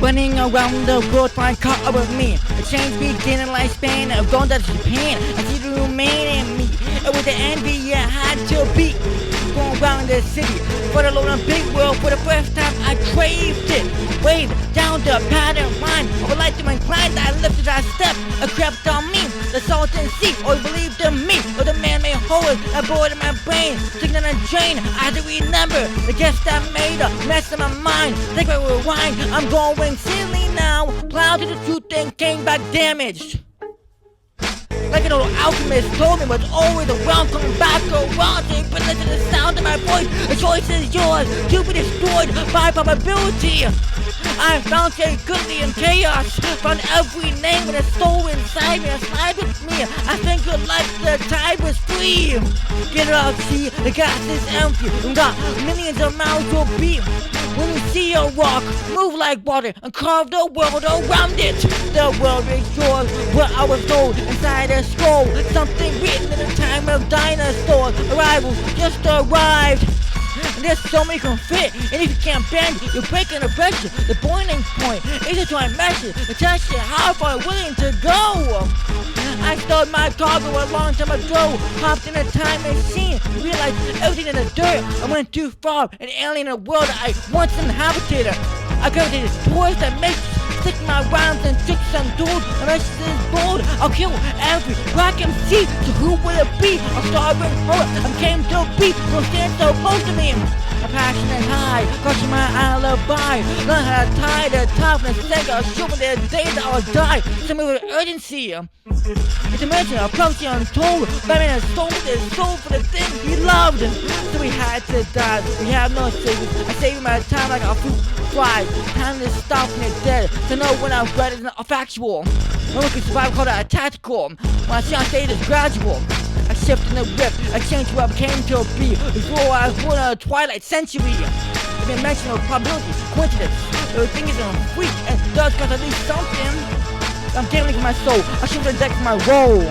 Running around the world trying to caught up with me. A change began in lifespan of going to Japan. I see the remain in me. It was the envy I had to beat. Going around the city for the Lord of big world. For the first time I craved it. Wave down the pattern line of a light to my grind. I lifted, I stepped, it crept on me. The salton sea, or believed in me, or the man-made horrors I bore in my brain. Sticking on a drain, I had to remember the guess that made a mess in my mind. Think I rewind, I'm going silly now. Plowed to the truth and came back damaged. Like an old alchemist told me, was always around, coming back around. So but listen to the sound of my voice. The choice is yours to be destroyed by probability. I found security in chaos. Found every name with a soul inside me. Slide with me. I think good like the tide was free. Get out, see, the gas is empty. We got millions of miles to beat. When you see a rock, move like water and carve the world around it. The world is yours, what I was told inside a scroll. Something written in the time of dinosaurs. Arrivals just arrived. There's so many can fit, and if you can't bend, you're breaking the pressure. The boiling point is to try and measure the test it, how far I'm willing to go. I started my cargo a long time ago, hopped in a time machine, realized everything in the dirt. I went too far, an alien in a world I once inhabited. I gravitated towards that makes stick my rhymes and tricks untold. The message is bold, I'll kill every black MC. So who will it be? A starving poet, I came to be, don't stand so close to me. A passionate high, crushing my alibi. Learn how to tie the top and sink. I'll show me the day that I'll die. Send me with urgency. It's a mission, approach the untold. Batman has sold his soul for the things he loved. So we had to die, we have no savings. I save my time like a fruit fly. Time to stop when it's dead. To know when I'm ready is not factual. No one can survive, call that a tactical. When I see on stage, it's gradual. I shift in the whip, I change who I became to be. Before I was born in a twilight century. It's been mentioned of probability, coincidence. Everything is a freak and does cause at least something. I'm gambling for my soul, I shoot the deck for my role.